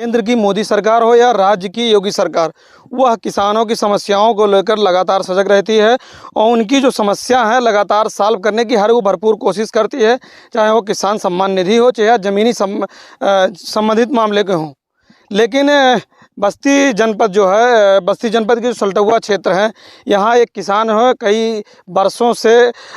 केंद्र की मोदी सरकार हो या राज्य की योगी सरकार, वह किसानों की समस्याओं को लेकर लगातार सजग रहती है और उनकी जो समस्या है लगातार सॉल्व करने की हर वो भरपूर कोशिश करती है, चाहे वो किसान सम्मान निधि हो चाहे ज़मीनी संबंधित मामले के हों। लेकिन बस्ती जनपद जो है, बस्ती जनपद के जो सल्टुआ क्षेत्र है, यहाँ एक किसान है कई वर्षों से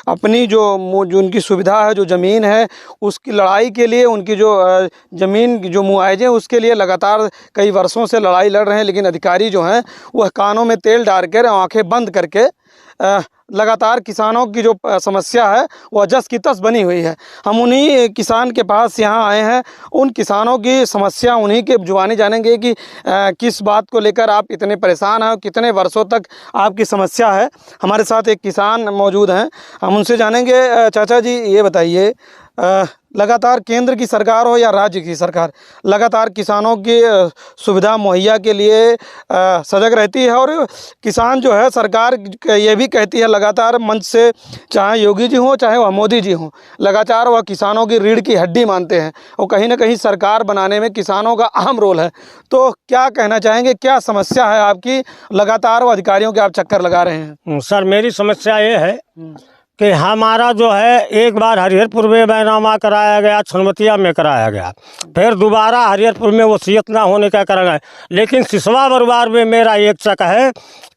अपनी जो उनकी सुविधा है, जो ज़मीन है, उसकी लड़ाई के लिए, उनकी जो ज़मीन जो मुआवजे उसके लिए लगातार कई वर्षों से लड़ाई लड़ रहे हैं। लेकिन अधिकारी जो हैं वह कानों में तेल डाल कर, आँखें बंद करके लगातार किसानों की जो समस्या है वह जस की तस बनी हुई है। हम उन्हीं किसान के पास यहाँ आए हैं, उन किसानों की समस्या उन्हीं के जुबानी जानेंगे कि किस बात को लेकर आप इतने परेशान हैं, कितने वर्षों तक आपकी समस्या है। हमारे साथ एक किसान मौजूद हैं, हम उनसे जानेंगे। चाचा जी ये बताइए, लगातार केंद्र की सरकार हो या राज्य की सरकार लगातार किसानों की सुविधा मुहैया के लिए सजग रहती है और किसान जो है, सरकार ये भी कहती है लगातार मंच से, चाहे योगी जी हों चाहे वह मोदी जी हों, लगातार वह किसानों की रीढ़ की हड्डी मानते हैं और कहीं ना कहीं सरकार बनाने में किसानों का अहम रोल है। तो क्या कहना चाहेंगे, क्या समस्या है आपकी, लगातार वो अधिकारियों के आप चक्कर लगा रहे हैं? सर मेरी समस्या ये है कि हमारा जो है एक बार हरिहरपुर में बैनामा कराया गया, छनवतिया में कराया गया, फिर दोबारा हरिहरपुर में वसीयत ना होने का कारण है। लेकिन सिसवा बरवार में मेरा एक चक है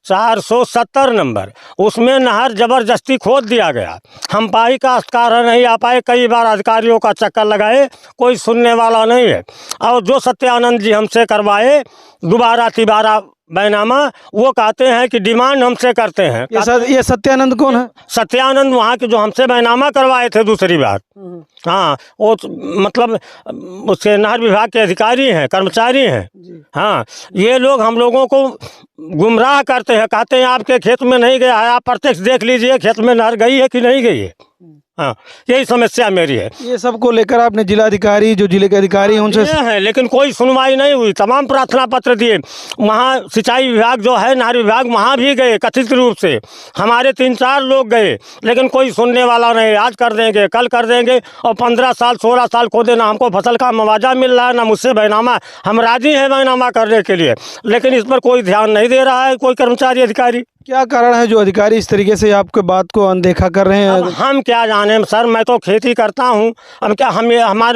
470 नंबर, उसमें नहर ज़बरदस्ती खोद दिया गया। हम पाई काश्तकार नहीं आ पाए, कई बार अधिकारियों का चक्कर लगाए, कोई सुनने वाला नहीं है। और जो सत्यानंद जी हमसे करवाए दोबारा तिबारा बैनामा, वो कहते हैं कि डिमांड हमसे करते हैं। ये सत्यानंद कौन है? सत्यानंद वहाँ के जो हमसे बैनामा करवाए थे दूसरी बार, हाँ, वो मतलब उसके नहर विभाग के अधिकारी हैं, कर्मचारी हैं। हाँ, ये लोग हम लोगों को गुमराह करते हैं, कहते हैं आपके खेत में नहीं गया है, आप प्रत्यक्ष देख लीजिए खेत में नहर गई है कि नहीं गई है। हाँ, यही समस्या मेरी है। ये सब को लेकर आपने जिलाधिकारी, जो जिले के अधिकारी हैं उनसे हैं, लेकिन कोई सुनवाई नहीं हुई। तमाम प्रार्थना पत्र दिए, वहाँ सिंचाई विभाग जो है, नहर विभाग, वहाँ भी गए कथित रूप से, हमारे 3-4 लोग गए, लेकिन कोई सुनने वाला नहीं। आज कर देंगे, कल कर देंगे, और 15 साल 16 साल खोदे, ना हमको फसल का मुआवजा मिल रहा है, ना मुझसे बैनामा। हम राजी हैं बैनामा करने के लिए, लेकिन इस पर कोई ध्यान नहीं दे रहा है कोई कर्मचारी अधिकारी। क्या कारण है जो अधिकारी इस तरीके से आपके बात को अनदेखा कर रहे हैं? अब हम क्या जाने सर, मैं तो खेती करता हूँ, अब क्या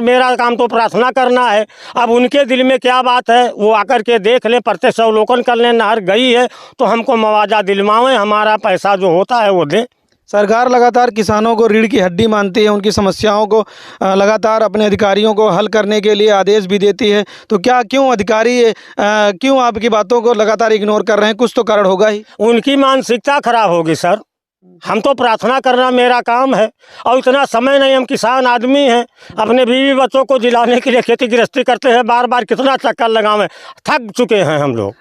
मेरा काम तो प्रार्थना करना है। अब उनके दिल में क्या बात है वो आकर के देख लें, प्रत्यक्ष अवलोकन कर लें, नहर गई है तो हमको मुआवजा दिलवाएं, हमारा पैसा जो होता है वो दें। सरकार लगातार किसानों को रीढ़ की हड्डी मानती है, उनकी समस्याओं को लगातार अपने अधिकारियों को हल करने के लिए आदेश भी देती है। तो क्यों अधिकारी क्यों आपकी बातों को लगातार इग्नोर कर रहे हैं? कुछ तो कारण होगा ही। उनकी मानसिकता खराब होगी सर। हम तो प्रार्थना करना मेरा काम है, और इतना समय नहीं, हम किसान आदमी हैं, अपने बीवी बच्चों को जिलाने के लिए खेती गृहस्थी करते हैं, बार बार कितना चक्कर लगावें, थक चुके हैं हम लोग।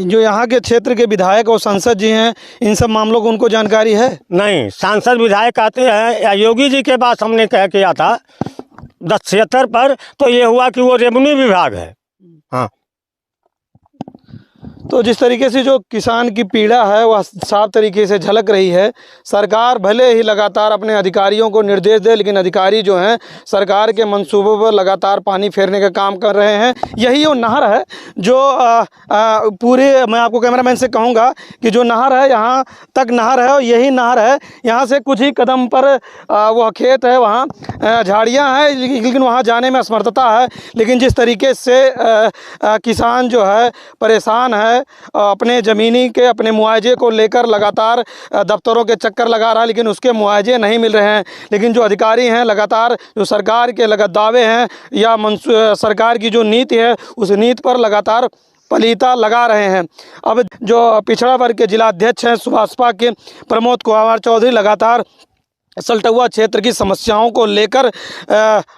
जो यहाँ के क्षेत्र के विधायक और सांसद जी हैं, इन सब मामलों को उनको जानकारी है? नहीं, सांसद विधायक आते हैं, या योगी जी के पास हमने कह किया था 1076 पर, तो ये हुआ कि वो रेवेन्यू विभाग है। हाँ, तो जिस तरीके से जो किसान की पीड़ा है वह साफ तरीके से झलक रही है। सरकार भले ही लगातार अपने अधिकारियों को निर्देश दे, लेकिन अधिकारी जो हैं सरकार के मंसूबों पर लगातार पानी फेरने का काम कर रहे हैं। यही वो नहर है जो पूरे, मैं आपको कैमरामैन से कहूँगा कि जो नहर है यहाँ तक नहर है, और यही नहर है, यहाँ से कुछ ही कदम पर वह खेत है, वहाँ झाड़ियाँ हैं, लेकिन वहाँ जाने में असमर्थता है। लेकिन जिस तरीके से किसान जो है परेशान है, अपने ज़मीनी के अपने मुआवजे को लेकर लगातार दफ्तरों के चक्कर लगा रहा है, लेकिन उसके मुआवजे नहीं मिल रहे हैं। लेकिन जो अधिकारी हैं लगातार जो सरकार के दावे हैं या सरकार की जो नीति है उस नीति पर लगातार पलीता लगा रहे हैं। अब जो पिछड़ा वर्ग के जिला अध्यक्ष हैं सुभाषपा के प्रमोद कुमार चौधरी लगातार सल्टुआ क्षेत्र की समस्याओं को लेकर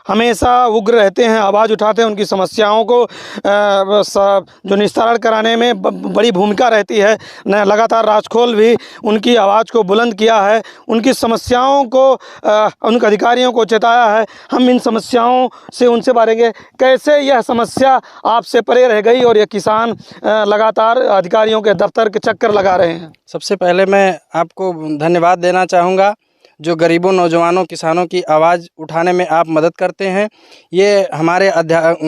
हमेशा उग्र रहते हैं, आवाज़ उठाते हैं। उनकी समस्याओं को जो निस्तारण कराने में बड़ी भूमिका रहती है। लगातार राजखोल भी उनकी आवाज़ को बुलंद किया है, उनकी समस्याओं को उनके अधिकारियों को चेताया है। हम इन समस्याओं से उनसे बातेंगे, कैसे यह समस्या आपसे परे रह गई और यह किसान लगातार अधिकारियों के दफ्तर के चक्कर लगा रहे हैं। सबसे पहले मैं आपको धन्यवाद देना चाहूँगा जो गरीबों, नौजवानों, किसानों की आवाज़ उठाने में आप मदद करते हैं। ये हमारे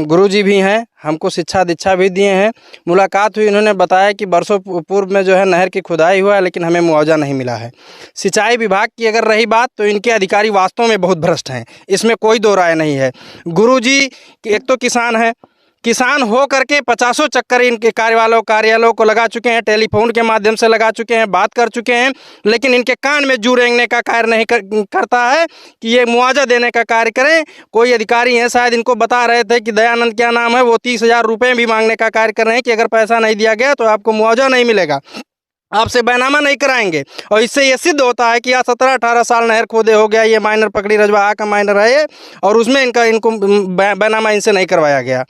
गुरुजी भी हैं, हमको शिक्षा दीक्षा भी दिए हैं। मुलाकात हुई, इन्होंने बताया कि बरसों पूर्व में जो है नहर की खुदाई हुआ है, लेकिन हमें मुआवजा नहीं मिला है। सिंचाई विभाग की अगर रही बात, तो इनके अधिकारी वास्तव में बहुत भ्रष्ट हैं, इसमें कोई दो राय नहीं है। गुरुजी एक तो किसान हैं, किसान हो करके 50 चक्कर इनके कार्यालयों को लगा चुके हैं, टेलीफोन के माध्यम से लगा चुके हैं, बात कर चुके हैं, लेकिन इनके कान में जू रेंगने का कार्य नहीं करता है कि ये मुआवजा देने का कार्य करें। कोई अधिकारी हैं, शायद इनको बता रहे थे कि दयानंद क्या नाम है, वो 30,000 रुपये भी मांगने का कार्य कर रहे हैं कि अगर पैसा नहीं दिया गया तो आपको मुआवजा नहीं मिलेगा, आपसे बैनामा नहीं कराएंगे। और इससे ये सिद्ध होता है कि आज 17-18 साल नहर खोदे हो गया, ये माइनर पकड़ी रजवा का माइनर है ये, और उसमें इनको बैनामा इनसे नहीं करवाया गया।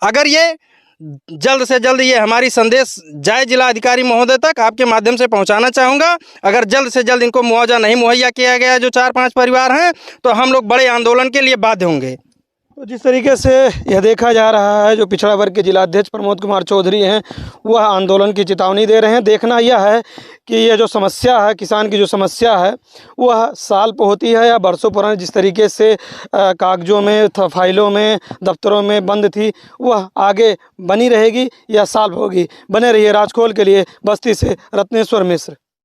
अगर ये जल्द से जल्द, ये हमारी संदेश जाए जिला अधिकारी महोदय तक, आपके माध्यम से पहुंचाना चाहूँगा, अगर जल्द से जल्द इनको मुआवजा नहीं मुहैया किया गया, जो 4-5 परिवार हैं, तो हम लोग बड़े आंदोलन के लिए बाध्य होंगे। तो जिस तरीके से यह देखा जा रहा है, जो पिछड़ा वर्ग के जिलाध्यक्ष प्रमोद कुमार चौधरी हैं, वह आंदोलन की चेतावनी दे रहे हैं। देखना यह है कि यह जो समस्या है, किसान की जो समस्या है, वह साल पे होती है या बरसों पुरानी जिस तरीके से कागजों में, फाइलों में, दफ्तरों में बंद थी, वह आगे बनी रहेगी या साल होगी। बने रहिए राजखोल के लिए, बस्ती से रत्नेश्वर मिश्र।